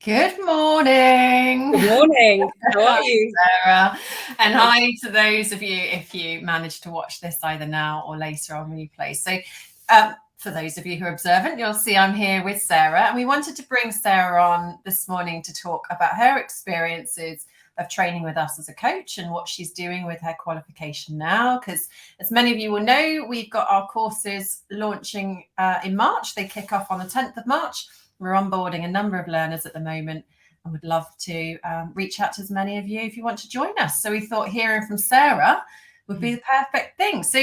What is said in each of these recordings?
Good morning. Good morning. How are Hi, you? Sarah. And hi to those of you if you manage to watch this either now or later on replay. So, for those of you who are observant, you'll see I'm here with Sarah. And we wanted to bring Sarah on this morning to talk about her experiences of training with us as a coach and what she's doing with her qualification now. Because as many of you will know, we've got our courses launching in March. They kick off on the 10th of March. We're onboarding a number of learners at the moment and would love to reach out to as many of you if you want to join us. So we thought hearing from Sarah would be the perfect thing. So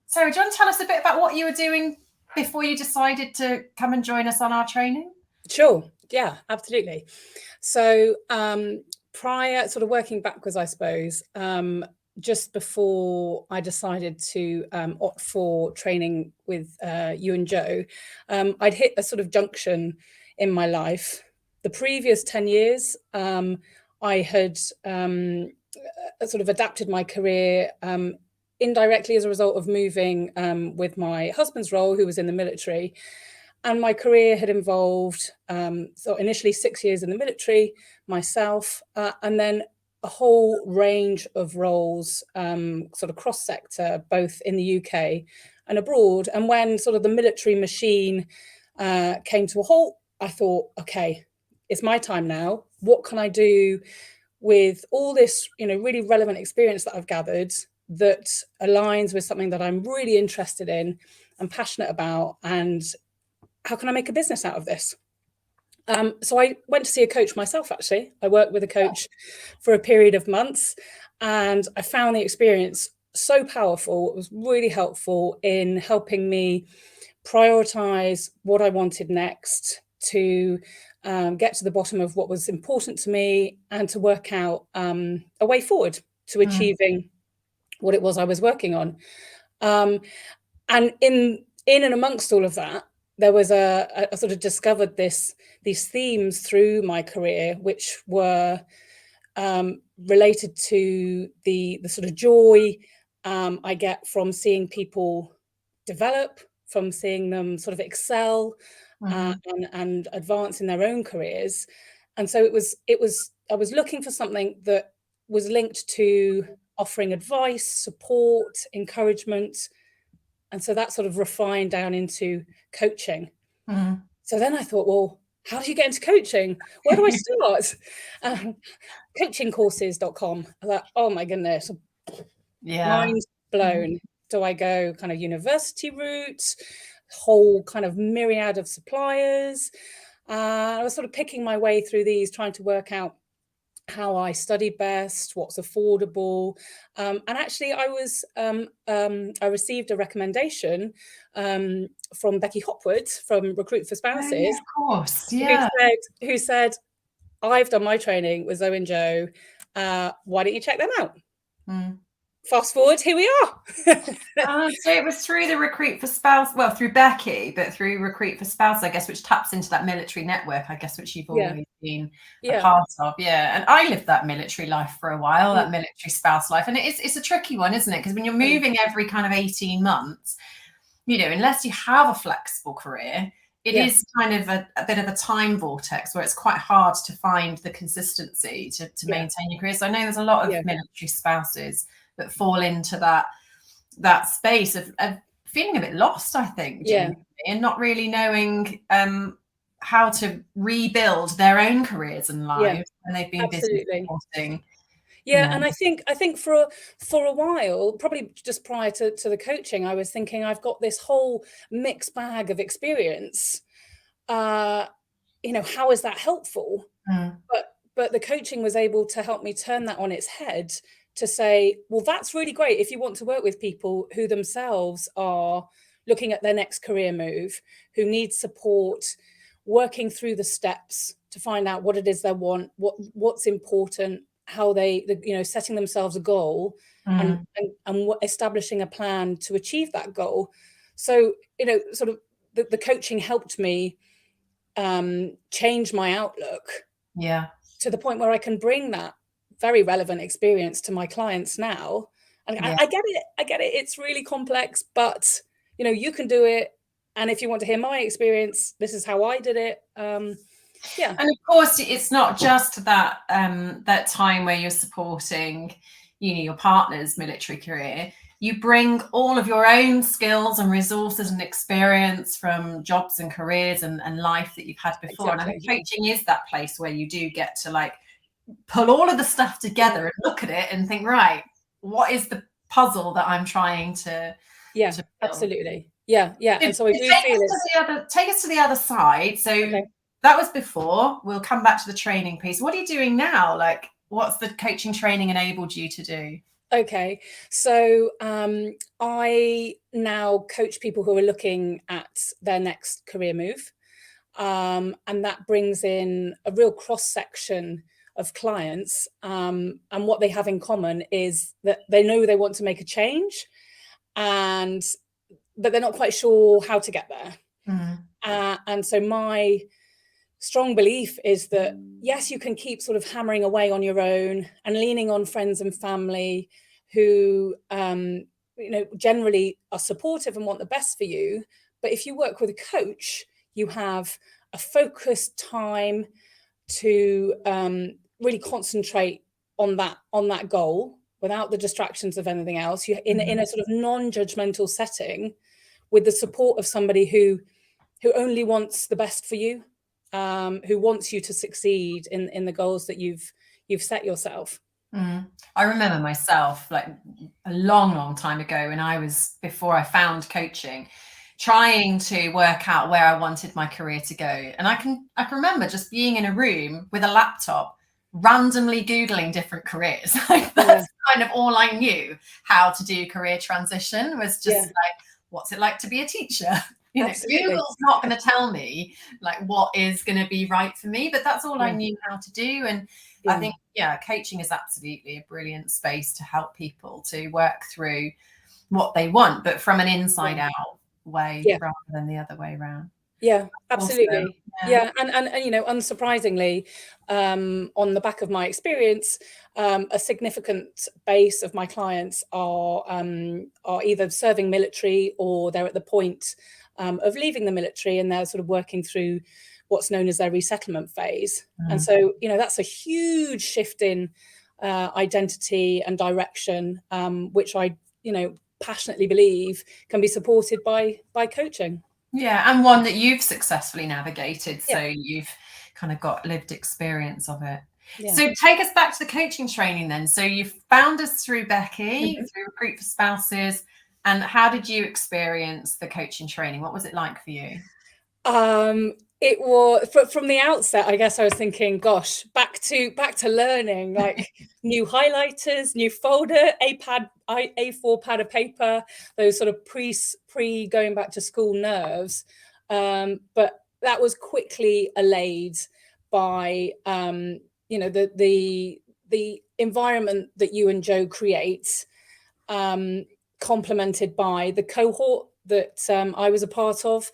Sarah, do you want to tell us a bit about what you were doing before you decided to come and join us on our training? Sure. Yeah, absolutely. So prior, sort of working backwards, I suppose, just before I decided to opt for training with you and Joe, I'd hit a sort of junction in my life. The previous 10 years, I had sort of adapted my career indirectly as a result of moving with my husband's role, who was in the military. And my career had involved, so initially 6 years in the military myself, and then a whole range of roles, sort of cross-sector, both in the UK and abroad. And when sort of the military machine came to a halt, I thought, okay, it's my time now. What can I do with all this, really relevant experience that I've gathered that aligns with something that I'm really interested in and passionate about, and how can I make a business out of this? So I went to see a coach myself, actually. I worked with a coach for a period of months, and I found the experience so powerful. It was really helpful in helping me prioritize what I wanted next, to get to the bottom of what was important to me, and to work out a way forward to achieving what it was I was working on. And in and amongst all of that, there was I sort of discovered these themes through my career, which were related to the sort of joy I get from seeing people develop, from seeing them sort of excel and advance in their own careers. And so I was looking for something that was linked to offering advice, support, encouragement. And so that sort of refined down into coaching. So then I thought, well, how do you get into coaching? Where do I start? Coachingcourses.com. I thought, oh my goodness, mind blown. Do I go kind of university route, whole kind of myriad of suppliers? I was sort of picking my way through these, trying to work out how I study best, what's affordable. And actually I received a recommendation from Becky Hopwood from Recruit for Spouses. Oh, yeah, of course. Yeah. Who said, I've done my training with Zoe and Joe. Why don't you check them out? Fast forward, here we are. So it was through the Recruit for Spouse, well, through Becky, but through Recruit for Spouse, I guess, which taps into that military network, I guess, which you've always been a part of. Yeah. And I lived that military life for a while, that military spouse life. And it's a tricky one, isn't it? Because when you're moving every kind of 18 months, unless you have a flexible career, it is kind of a bit of a time vortex where it's quite hard to find the consistency to maintain your career. So I know there's a lot of military spouses that fall into that space of feeling a bit lost, I think, and not really knowing how to rebuild their own careers and lives when they've been busy supporting. Yeah, and I think for a while, probably just prior to the coaching, I was thinking I've got this whole mixed bag of experience. How is that helpful? But the coaching was able to help me turn that on its head, to say, well, that's really great if you want to work with people who themselves are looking at their next career move, who need support, working through the steps to find out what it is they want, what's important, how they, setting themselves a goal and establishing a plan to achieve that goal. So, sort of the coaching helped me change my outlook to the point where I can bring that very relevant experience to my clients now. And I get it. It's really complex, but you can do it. And if you want to hear my experience, this is how I did it. Yeah. And of course, it's not just that that time where you're supporting, your partner's military career. You bring all of your own skills and resources and experience from jobs and careers and life that you've had before. Exactly. And I think coaching is that place where you do get to like pull all of the stuff together and look at it and think, right, what is the puzzle that I'm trying to build? Absolutely. Yeah. And so I do feel take us to the other side. So that was before. We'll come back to the training piece. What are you doing now? Like, what's the coaching training enabled you to do? Okay, so I now coach people who are looking at their next career move, and that brings in a real cross section of clients, and what they have in common is that they know they want to make a change, but they're not quite sure how to get there. And so my strong belief is that, yes, you can keep sort of hammering away on your own and leaning on friends and family who, generally are supportive and want the best for you. But if you work with a coach, you have a focused time to really concentrate on that goal without the distractions of anything else. You in a sort of non-judgmental setting with the support of somebody who only wants the best for you, who wants you to succeed in the goals that you've set yourself. I remember myself, like a long time ago, before I found coaching, trying to work out where I wanted my career to go. And I can remember just being in a room with a laptop, randomly Googling different careers. Like that's kind of all I knew how to do career transition, was just like, what's it like to be a teacher? Google's not going to tell me like what is going to be right for me, but that's all I knew how to do. And I think, coaching is absolutely a brilliant space to help people to work through what they want, but from an inside out way rather than the other way around. Yeah, absolutely. And unsurprisingly, on the back of my experience, a significant base of my clients are either serving military or they're at the point of leaving the military, and they're sort of working through what's known as their resettlement phase. And so, that's a huge shift in identity and direction, which I, passionately believe can be supported by coaching. Yeah, and one that you've successfully navigated. So you've kind of got lived experience of it. Yeah. So take us back to the coaching training then. So you found us through Becky, through Recruit for Spouses. And how did you experience the coaching training? What was it like for you? It was from the outset, I guess I was thinking, gosh, back to learning, like new highlighters, new folder, A4 pad of paper, those sort of pre going back to school nerves. But that was quickly allayed by the environment that you and Joe create, complemented by the cohort that I was a part of.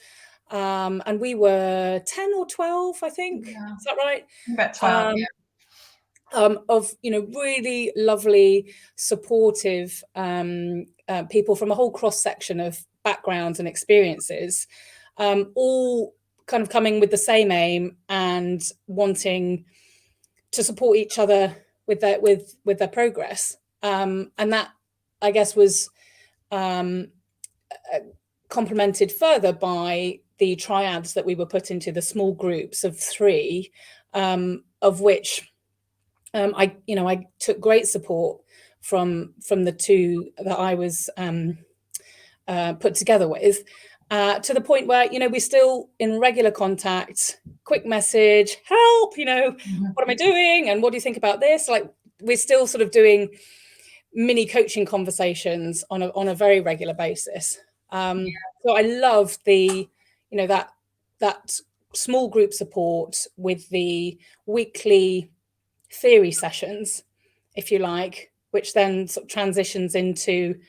And we were 10 or 12, I think. Yeah. Is that right? About 12, of really lovely, supportive people from a whole cross section of backgrounds and experiences, all kind of coming with the same aim and wanting to support each other with their progress. And that, I guess, was complemented further by the triads that we were put into, the small groups of 3, of which I took great support from the 2 that I was put together with, to the point where we're still in regular contact, quick message, help, what am I doing, and what do you think about this? Like, we're still sort of doing mini coaching conversations on a very regular basis. So I love the that small group support with the weekly theory sessions, if you like, which then sort of transitions into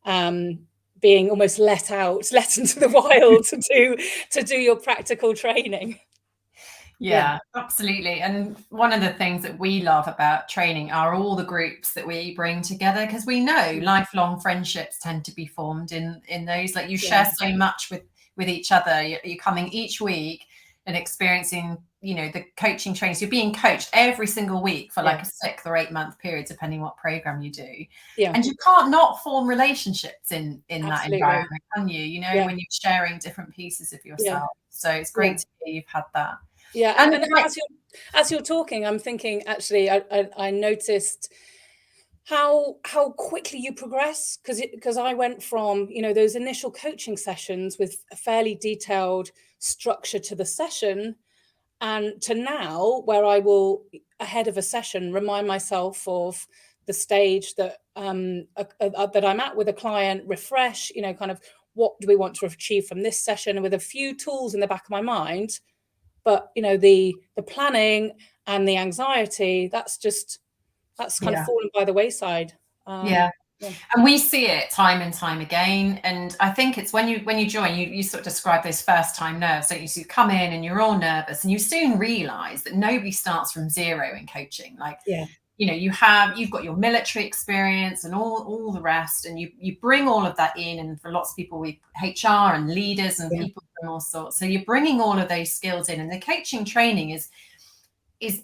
being almost let into the wild to do your practical training. Yeah, absolutely. And one of the things that we love about training are all the groups that we bring together, because we know lifelong friendships tend to be formed in those. Like, you share so much with each other. You're coming each week and experiencing the coaching trainings, you're being coached every single week for like a 6 or 8 month period, depending what program you do. And you can't not form relationships in that environment, can you? When you're sharing different pieces of yourself. So it's great to hear you've had that. And as you're talking, I'm thinking, actually, I noticed how quickly you progress, because I went from those initial coaching sessions with a fairly detailed structure to the session, and to now where I will, ahead of a session, remind myself of the stage that that I'm at with a client, refresh, kind of what do we want to achieve from this session, with a few tools in the back of my mind. But the planning and the anxiety, that's kind of fallen by the wayside. And we see it time and time again. And I think it's when you join, you sort of describe those first time nerves. So you come in and you're all nervous, and you soon realize that nobody starts from zero in coaching. Like, you've got your military experience and all the rest, and you bring all of that in. And for lots of people, we HR and leaders and people from all sorts. So you're bringing all of those skills in, and the coaching training is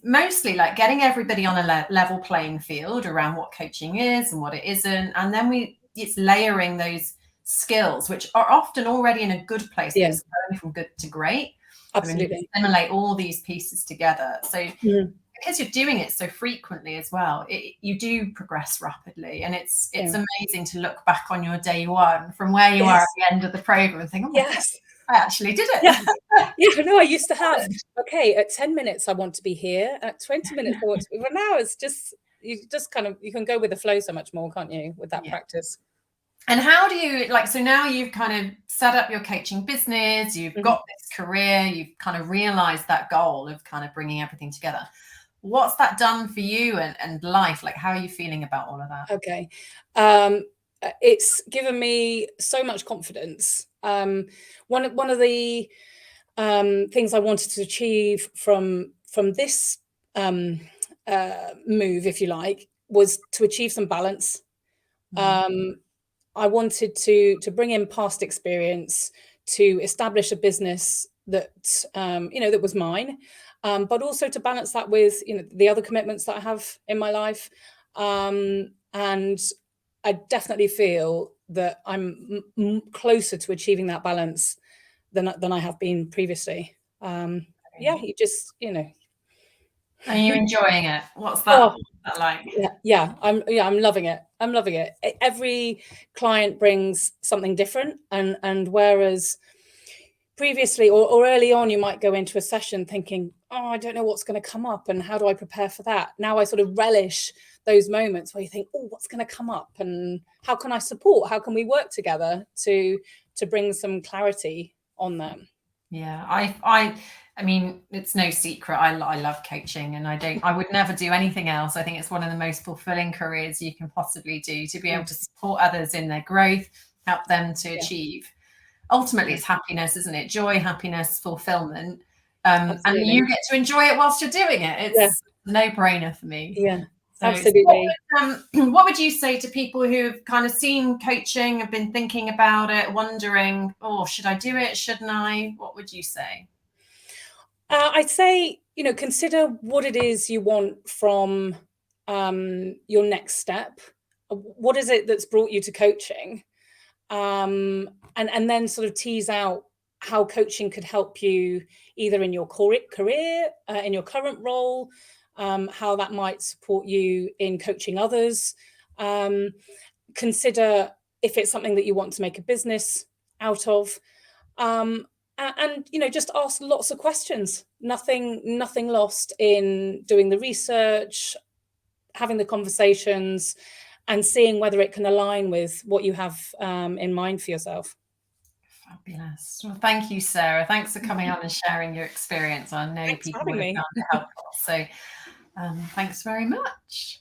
mostly like getting everybody on a level playing field around what coaching is and what it isn't. And then it's layering those skills, which are often already in a good place. It's going from good to great. Absolutely. You assimilate all these pieces together. So because you're doing it so frequently as well, you do progress rapidly. And it's amazing to look back on your day one from where you are at the end of the program and think, oh my God, I actually did it. No, I used to have, okay, at 10 minutes, I want to be here. At 20 minutes, I want to be, but now it's just, you can go with the flow so much more, can't you, with that practice? And how do you, so now you've kind of set up your coaching business, you've got this career, you've kind of realized that goal of kind of bringing everything together. What's that done for you and life? Like, how are you feeling about all of that? Okay. It's given me so much confidence. One of the things I wanted to achieve from this move, if you like, was to achieve some balance. I wanted to bring in past experience to establish a business that that was mine, but also to balance that with the other commitments that I have in my life. And I definitely feel that I'm closer to achieving that balance than I have been previously. You just Are you enjoying it? What's that like? I'm loving it. I'm loving it. Every client brings something different, and whereas previously or early on, you might go into a session thinking, oh, I don't know what's going to come up and how do I prepare for that? Now I sort of relish those moments where you think, oh, what's going to come up and how can I support? How can we work together to bring some clarity on them? Yeah, I mean, it's no secret. I love coaching, and I would never do anything else. I think it's one of the most fulfilling careers you can possibly do, to be able to support others in their growth, help them to achieve. Ultimately, it's happiness, isn't it? Joy, happiness, fulfillment. And you get to enjoy it whilst you're doing it. It's a no-brainer for me. Yeah, so absolutely. What would you say to people who've kind of seen coaching, have been thinking about it, wondering, oh, should I do it? Shouldn't I? What would you say? I'd say, consider what it is you want from your next step. What is it that's brought you to coaching? And then sort of tease out how coaching could help you either in your career, in your current role, how that might support you in coaching others. Consider if it's something that you want to make a business out of. And just ask lots of questions. Nothing lost in doing the research, having the conversations, and seeing whether it can align with what you have in mind for yourself. Fabulous. Well, thank you, Sarah. Thanks for coming on and sharing your experience. I know people would have found it helpful. So thanks very much.